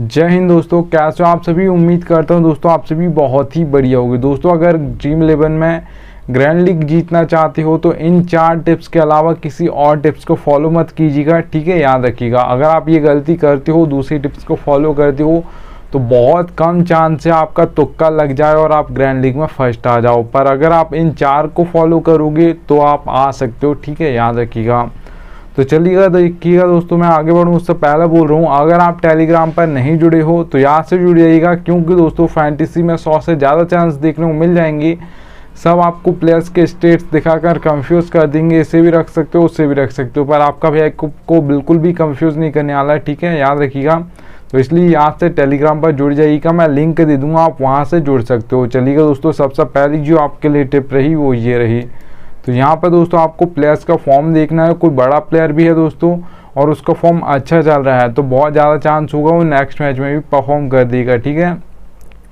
जय हिंद दोस्तों, कैसे हो आप सभी। उम्मीद करता हूं दोस्तों आप सभी बहुत ही बढ़िया होंगे। दोस्तों अगर ड्रीम 11 में ग्रैंड लीग जीतना चाहते हो तो इन 4 टिप्स के अलावा किसी और टिप्स को फॉलो मत कीजिएगा, ठीक है। याद रखिएगा, अगर आप ये गलती करते हो, दूसरी टिप्स को फॉलो करते हो तो बहुत कम चांस है आपका तुक्का लग जाए और आप ग्रैंड लीग में फर्स्ट आ जाओ। पर अगर आप इन 4 को फॉलो करोगे तो आप आ सकते हो, ठीक है। याद रखिएगा। तो चलिएगा देखिएगा दोस्तों, मैं आगे बढ़ूँ उससे पहले बोल रहा हूँ, अगर आप टेलीग्राम पर नहीं जुड़े हो तो यहाँ से जुड़ जाइएगा, क्योंकि दोस्तों फैंटेसी में 100 से ज़्यादा चांस देखने को मिल जाएंगे। सब आपको प्लेयर्स के स्टेट्स दिखाकर कंफ्यूज कर देंगे, इसे भी रख सकते हो उससे भी रख सकते हो, पर आपका भैया को बिल्कुल भी कंफ्यूज नहीं करने वाला है, ठीक है। याद रखिएगा। तो इसलिए यहाँ से टेलीग्राम पर जुड़ जाइएगा, मैं लिंक दे दूँगा, आप वहाँ से जुड़ सकते हो। चलिएगा दोस्तों, सबसे पहली जो आपके लिए टिप रही वो ये रही। तो यहाँ पर दोस्तों आपको प्लेयर्स का फॉर्म देखना है। कोई बड़ा प्लेयर भी है दोस्तों और उसका फॉर्म अच्छा चल रहा है तो बहुत ज़्यादा चांस होगा वो नेक्स्ट मैच में भी परफॉर्म कर देगा, ठीक है।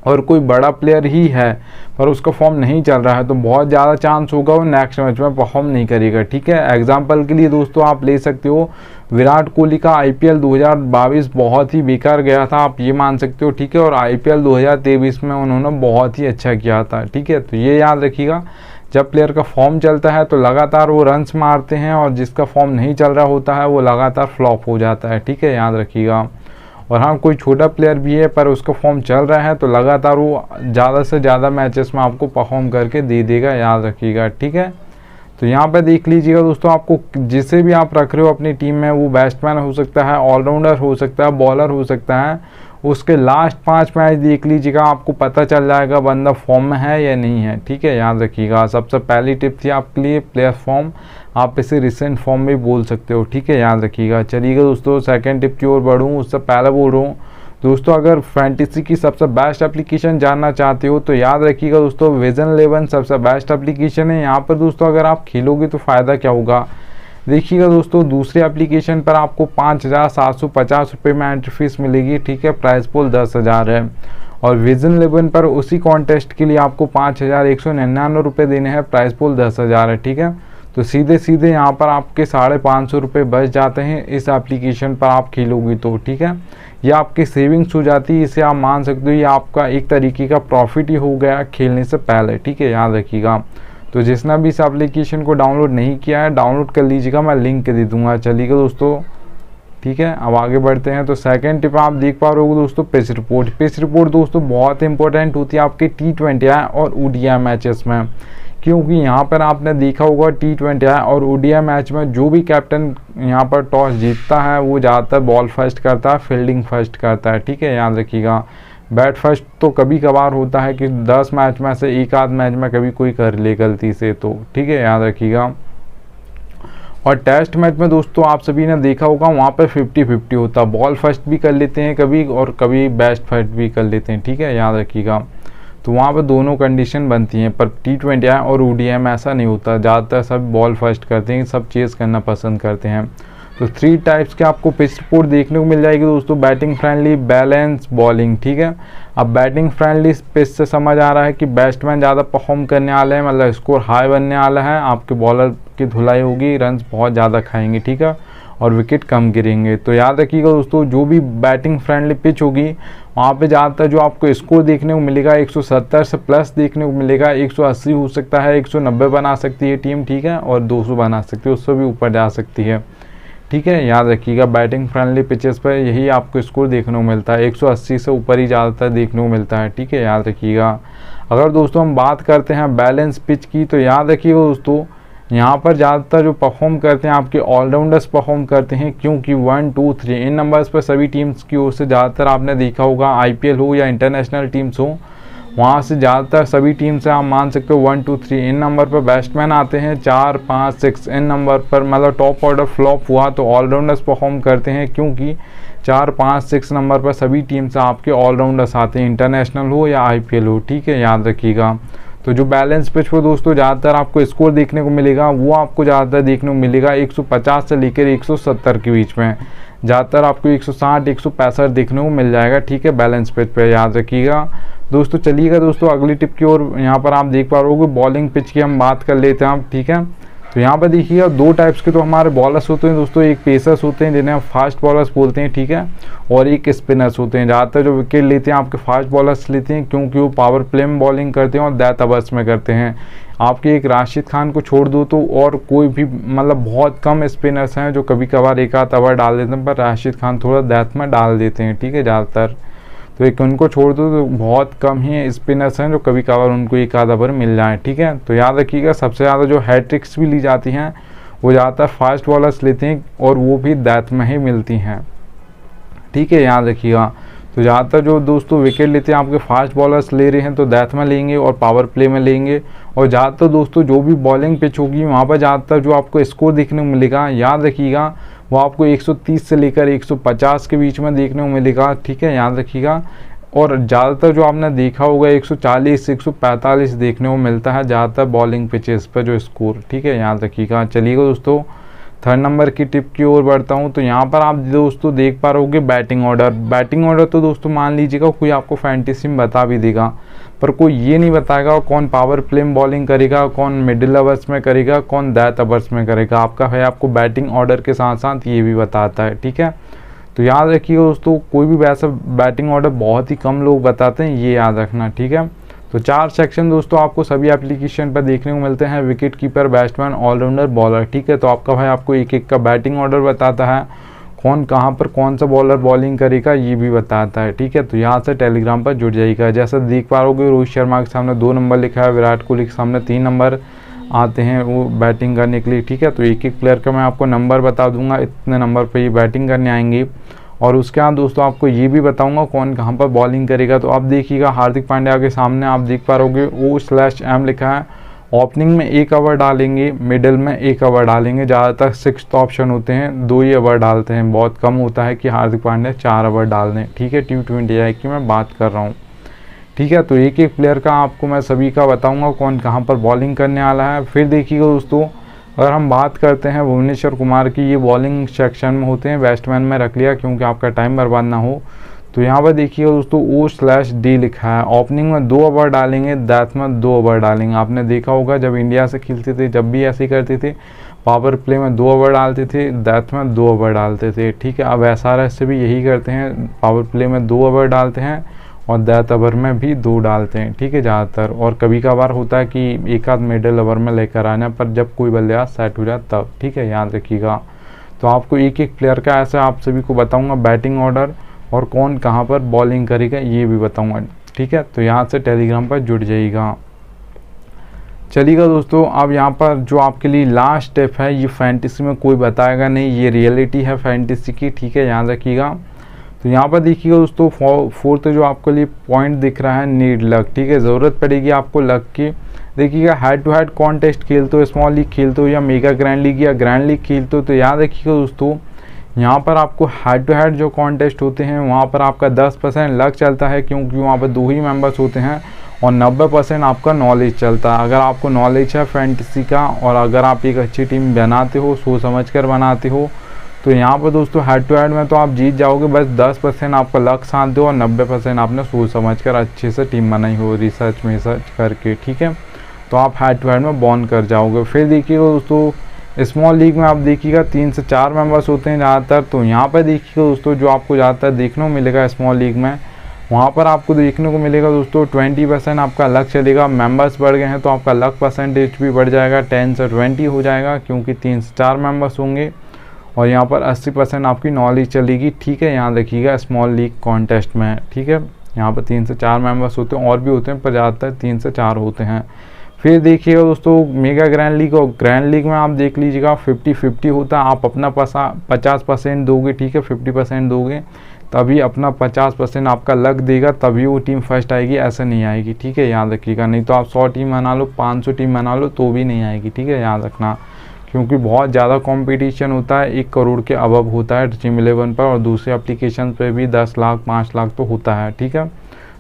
और कोई बड़ा प्लेयर ही है पर उसका फॉर्म नहीं चल रहा है तो बहुत ज़्यादा चांस होगा वो नेक्स्ट मैच में परफॉर्म नहीं करेगा, ठीक है। एग्जाम्पल के लिए दोस्तों आप ले सकते हो विराट कोहली का IPL 2022 बहुत ही बेकार गया था, आप ये मान सकते हो, ठीक है। और IPL 2023 में उन्होंने बहुत ही अच्छा किया था, ठीक है। तो ये याद रखिएगा, जब प्लेयर का फॉर्म चलता है तो लगातार वो रन्स मारते हैं और जिसका फॉर्म नहीं चल रहा होता है वो लगातार फ्लॉप हो जाता है, ठीक है। याद रखिएगा। और हाँ, कोई छोटा प्लेयर भी है पर उसका फॉर्म चल रहा है तो लगातार वो ज़्यादा से ज़्यादा मैचेस में आपको परफॉर्म करके दे देगा, याद रखिएगा, ठीक है। तो यहाँ पर देख लीजिएगा दोस्तों, आपको जिसे भी आप रख रहे हो अपनी टीम में, वो बैट्समैन हो सकता है, ऑलराउंडर हो सकता है, बॉलर हो सकता है, उसके लास्ट 5 मैच देख लीजिएगा, आपको पता चल जाएगा बंदा फॉर्म में है या नहीं है, ठीक है। याद रखिएगा। सबसे पहली टिप थी आपके लिए प्लेयर फॉर्म, आप इसे रिसेंट फॉर्म भी बोल सकते हो, ठीक है। याद रखिएगा। चलिएगा दोस्तों, सेकंड टिप की ओर बढ़ूँ उससे पहले बोल रहा हूँ दोस्तों, अगर फैंटेसी की सबसे बेस्ट एप्लीकेशन जानना चाहते हो तो याद रखिएगा दोस्तों, विजन 11 सबसे बेस्ट एप्लीकेशन है। यहाँ पर दोस्तों अगर आप खेलोगे तो फ़ायदा क्या होगा, देखिएगा दोस्तों, दूसरी एप्लीकेशन पर आपको 5,750 रुपये में एंट्री फीस मिलेगी, ठीक है। प्राइस पूल 10,000 है। और विजन 11 पर उसी कॉन्टेस्ट के लिए आपको 5,199 रुपये देने हैं, प्राइस पूल 10,000 है, ठीक है। तो सीधे सीधे यहाँ पर आपके 550 रुपये बच जाते हैं इस एप्लीकेशन पर आप खेलोगी तो, ठीक है। यह आपकी सेविंग्स हो जाती है, इसे आप मान सकते हो ये आपका एक तरीके का प्रॉफिट ही हो गया खेलने से पहले, ठीक है। याद रखिएगा। तो जिसने भी इस एप्लीकेशन को डाउनलोड नहीं किया है डाउनलोड कर लीजिएगा, मैं लिंक दे दूंगा। चलिएगा दोस्तों, ठीक है। अब आगे बढ़ते हैं। तो सेकंड टिप आप देख पा रहे हो दोस्तों, पिच रिपोर्ट। पिच रिपोर्ट दोस्तों बहुत इंपॉर्टेंट होती है आपके T20I और ODI मैचेस में, क्योंकि यहाँ पर आपने देखा होगा T20I और ODI मैच में जो भी कैप्टन यहाँ पर टॉस जीतता है वो ज़्यादातर बॉल फर्स्ट करता है, फील्डिंग फर्स्ट करता है, ठीक है। याद रखिएगा। बैट फर्स्ट तो कभी कभार होता है कि 10 मैच में से एक आध मैच में कभी कोई कर ले गलती से, तो ठीक है। याद रखिएगा। और टेस्ट मैच में दोस्तों आप सभी ने देखा होगा वहाँ पे 50-50 होता है, बॉल फर्स्ट भी कर लेते हैं कभी और कभी बैट फर्स्ट भी कर लेते हैं, ठीक है। याद रखिएगा। तो वहाँ पर दोनों कंडीशन बनती हैं, पर T20I और ODI में ऐसा नहीं होता, ज़्यादातर सब बॉल फर्स्ट करते हैं, सब चेस करना पसंद करते हैं। तो 3 टाइप्स के आपको पिच रिपोर्ट देखने को मिल जाएगी दोस्तों, बैटिंग फ्रेंडली, बैलेंस, बॉलिंग, ठीक है। अब बैटिंग फ्रेंडली पिच से समझ आ रहा है कि बैट्समैन ज़्यादा परफॉर्म करने वाले हैं, मतलब स्कोर हाई बनने वाला है, आपके बॉलर की धुलाई होगी, रन्स बहुत ज़्यादा खाएंगे, ठीक है, और विकेट कम गिरेंगे। तो याद रखिएगा दोस्तों, जो भी बैटिंग फ्रेंडली पिच होगी वहाँ पे ज़्यादातर जो आपको स्कोर देखने को मिलेगा 170 से प्लस देखने को मिलेगा, 180 हो सकता है, 190 बना सकती है टीम, ठीक है, और 200 बना सकती है, उससे भी ऊपर जा सकती है, ठीक है। याद रखिएगा। बैटिंग फ्रेंडली पिचेस पर यही आपको स्कोर देखने को मिलता है, 180 से ऊपर ही ज़्यादातर देखने को मिलता है, ठीक है। याद रखिएगा। अगर दोस्तों हम बात करते हैं बैलेंस पिच की तो याद रखिएगा दोस्तों, यहाँ पर ज़्यादातर जो परफॉर्म करते हैं आपके ऑलराउंडर्स परफॉर्म करते हैं, क्योंकि 1, 2, 3 इन नंबर्स पर सभी टीम्स की ओर से ज़्यादातर आपने देखा होगा, IPL हो या इंटरनेशनल टीम्स हो, वहाँ से ज़्यादातर सभी टीम से आप मान सकते हो 1, 2, 3 इन नंबर पर बैट्समैन आते हैं, 4, 5, 6 इन नंबर पर, मतलब टॉप ऑर्डर फ्लॉप हुआ तो ऑलराउंडर्स परफॉर्म करते हैं, क्योंकि 4, 5, 6 नंबर पर सभी टीम से आपके ऑलराउंडर्स आते हैं, इंटरनेशनल हो या IPL हो, ठीक है। याद रखिएगा। तो जो बैलेंस पिच पर दोस्तों ज़्यादातर आपको स्कोर देखने को मिलेगा वो आपको ज़्यादातर देखने को मिलेगा 150 से लेकर 170 के बीच में, ज़्यादातर आपको 160, 165 देखने को मिल जाएगा, ठीक है, बैलेंस पिच पे। याद रखिएगा दोस्तों। चलिएगा दोस्तों, अगली टिप की ओर यहाँ पर आप देख पा रहे हो, बॉलिंग पिच की हम बात कर लेते हैं आप, ठीक है। तो यहाँ पर देखिएगा दो टाइप्स के तो हमारे बॉलर्स होते हैं दोस्तों, एक पेसर्स होते हैं जिन्हें हम फास्ट बॉलर्स बोलते हैं, ठीक है, और एक स्पिनर्स होते हैं। ज़्यादातर जो विकेट लेते हैं आपके फास्ट बॉलर्स लेते हैं, क्योंकि वो पावर प्ले में बॉलिंग करते हैं और डेथ ओवर्स में करते हैं। आपके एक राशिद खान को छोड़ दो तो और कोई भी मतलब बहुत कम स्पिनर्स हैं जो कभी कभार एक आध ओवर डाल देते हैं, पर राशिद खान थोड़ा डेथ में डाल देते हैं, ठीक है, ज़्यादातर। तो एक उनको छोड़ दो तो बहुत कम ही स्पिनर्स हैं जो कभी कभार उनको एक आधा ओवर मिल जाए, ठीक है। तो याद रखिएगा सबसे ज़्यादा जो हैट्रिक्स भी ली जाती हैं वो ज़्यादातर फास्ट बॉलर्स लेते हैं और वो भी डेथ में ही मिलती हैं, ठीक है, याद रखिएगा। तो ज़्यादातर जो दोस्तों विकेट लेते हैं आपके फास्ट बॉलर्स ले रहे हैं तो डेथ में लेंगे और पावर प्ले में लेंगे। और ज़्यादातर दोस्तों जो भी बॉलिंग पिच होगी वहाँ पर ज़्यादातर जो आपको स्कोर देखने को मिलेगा, याद रखिएगा, वो आपको 130 से लेकर 150 के बीच में देखने को मिलेगा, ठीक है, याद रखिएगा। और ज़्यादातर जो आपने देखा होगा 140 से 145 देखने को मिलता है ज़्यादातर बॉलिंग पिचेस पर जो स्कोर, ठीक है, याद रखिएगा। चलिएगा दोस्तों थर्ड नंबर की टिप की ओर बढ़ता हूँ। तो यहाँ पर आप दोस्तों देख पा रहोगे बैटिंग ऑर्डर। बैटिंग ऑर्डर तो दोस्तों मान लीजिएगा कोई आपको फैंटेसी में बता भी देगा, पर कोई ये नहीं बताएगा कौन पावर प्ले में बॉलिंग करेगा, कौन मिडिल ओवर्स में करेगा, कौन डेथ ओवर्स में करेगा। आपका है आपको बैटिंग ऑर्डर के साथ साथ ये भी बताता है, ठीक है। तो याद रखिएगा दोस्तों कोई भी वैसा बैटिंग ऑर्डर बहुत ही कम लोग बताते हैं, ये याद रखना, ठीक है। तो 4 सेक्शन दोस्तों आपको सभी एप्लीकेशन पर देखने को मिलते हैं, wicket keeper, batsman, all rounder, bowler, ठीक है। तो आपका भाई आपको एक एक का बैटिंग ऑर्डर बताता है, कौन कहाँ पर कौन सा बॉलर बॉलिंग करेगा ये भी बताता है, ठीक है। तो यहाँ से टेलीग्राम पर जुड़ जाइएगा। जैसा देख पा रहोगे रोहित शर्मा के सामने 2 नंबर लिखा है, विराट कोहली के सामने 3 नंबर आते हैं वो बैटिंग करने के लिए, ठीक है। तो एक एक प्लेयर का मैं आपको नंबर बता दूंगा, इतने नंबर पर ये बैटिंग करने आएंगे। और उसके बाद दोस्तों आपको ये भी बताऊंगा कौन कहाँ पर बॉलिंग करेगा। तो आप देखिएगा हार्दिक पांड्या के सामने आप देख पा रहोगे O/M लिखा है, ओपनिंग में 1 ओवर डालेंगे, मिडिल में 1 ओवर डालेंगे, ज़्यादातर 6th ऑप्शन होते हैं 2 ही ओवर डालते हैं, बहुत कम होता है कि हार्दिक पांड्या 4 ओवर डाल दें, ठीक है। T20 की मैं बात कर रहा हूँ, ठीक है। तो एक एक प्लेयर का आपको मैं सभी का बताऊँगा कौन कहाँ पर बॉलिंग करने वाला है। फिर देखिएगा दोस्तों अगर हम बात करते हैं भुवनेश्वर कुमार की, ये बॉलिंग सेक्शन में होते हैं, बैट्समैन में रख लिया क्योंकि आपका टाइम बर्बाद ना हो। तो यहाँ पर देखिएगा दोस्तों O/D लिखा है, ओपनिंग में 2 ओवर डालेंगे, डेथ में 2 ओवर डालेंगे। आपने देखा होगा जब इंडिया से खेलते थे जब भी ऐसे ही करते थे, पावर प्ले में 2 ओवर डालते थे, डेथ में 2 ओवर डालते थे, ठीक है। अब SRH से भी यही करते हैं, पावर प्ले में 2 ओवर डालते हैं और डेथ ओवर में भी 2 डालते हैं, ठीक है, ज़्यादातर। और कभी कभार होता है कि एक आध मिडिल ओवर में लेकर आना, पर जब कोई बल्लेबाज सेट हो जाए तब, ठीक है, याद रखिएगा। तो आपको एक एक प्लेयर का ऐसा आप सभी को बताऊंगा बैटिंग ऑर्डर और कौन कहाँ पर बॉलिंग करेगा ये भी बताऊंगा, ठीक है। तो यहाँ से टेलीग्राम पर जुड़ जाइएगा। चलिएगा दोस्तों अब यहाँ पर जो आपके लिए लास्ट स्टेप है, ये फैंटेसी में कोई बताएगा नहीं, ये रियलिटी है फैंटेसी की, ठीक है, याद रखिएगा। तो यहाँ पर देखिएगा दोस्तों 4th जो आपके लिए पॉइंट दिख रहा है, नीड लक, ठीक है, ज़रूरत पड़ेगी आपको लक की। देखिएगा हेड टू हेड कॉन्टेस्ट खेलते हो, स्मॉल लीग खेलते हो या मेगा ग्रैंड लीग या ग्रैंड लीग खेलते हो, तो याद रखिएगा दोस्तों यहाँ पर आपको हेड टू हेड जो कॉन्टेस्ट होते हैं वहाँ पर आपका 10% लक चलता है, क्योंकि वहाँ पर 2 ही मेंबर्स होते हैं, और 90% आपका नॉलेज चलता है। अगर आपको नॉलेज है फैंटेसी का और अगर आप एक अच्छी टीम बनाते हो, सोच समझ कर बनाते हो, तो यहाँ पर दोस्तों हेड टू हेड में तो आप जीत जाओगे, बस 10% आपका लक साथ दो और 90% आपने सोच समझ कर अच्छे से टीम बनाई हो रिसर्च में करके, ठीक है। तो आप हेड टू हेड में बॉन कर जाओगे। फिर देखिएगा दोस्तों स्मॉल लीग में आप देखिएगा 3 से 4 मेंबर्स होते हैं ज़्यादातर। तो यहाँ पर देखिएगा दोस्तों जो आपको ज़्यादातर देखने को मिलेगा स्मॉल लीग में, वहाँ पर आपको देखने को मिलेगा दोस्तों 20% आपका लक चलेगा। मेंबर्स बढ़ गए हैं तो आपका लक परसेंटेज भी बढ़ जाएगा, 10 से 20 हो जाएगा, क्योंकि 3 से 4 मेंबर्स होंगे। और यहाँ पर 80% आपकी नॉलेज चलेगी, ठीक है, यहाँ देखिएगा स्मॉल लीग कॉन्टेस्ट में, ठीक है। यहाँ पर 3 से 4 मेंबर्स होते हैं, और भी होते हैं पर ज़्यादातर 3 से 4 होते हैं। फिर देखिएगा दोस्तों मेगा ग्रैंड लीग और ग्रैंड लीग में आप देख लीजिएगा 50-50 होता है। आप अपना 50% दोगे, ठीक है, 50% दोगे तभी अपना 50% आपका लक देगा, तभी वो टीम फर्स्ट आएगी, ऐसे नहीं आएगी, ठीक है, याद रखिएगा। नहीं तो आप 100 टीम बना लो, 500 टीम बना लो तो भी नहीं आएगी, ठीक है, याद रखना, क्योंकि बहुत ज़्यादा कंपटीशन होता है, 1 करोड़ के अबव होता है ड्रीम 11 पर, और दूसरे एप्लीकेशन पे भी 10 लाख 5 लाख तो होता है, ठीक है।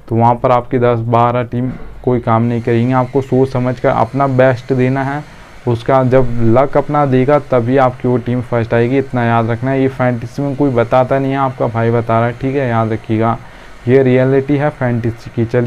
तो वहाँ पर आपकी 10-12 टीम कोई काम नहीं करेंगे, आपको सोच समझ कर अपना बेस्ट देना है, उसका जब लक अपना देगा तभी आपकी वो टीम फर्स्ट आएगी, इतना याद रखना है। ये फैंटेसी में कोई बताता नहीं है, आपका भाई बता रहा है, ठीक है, याद रखिएगा, ये रियलिटी है फैंटेसी की। चलिए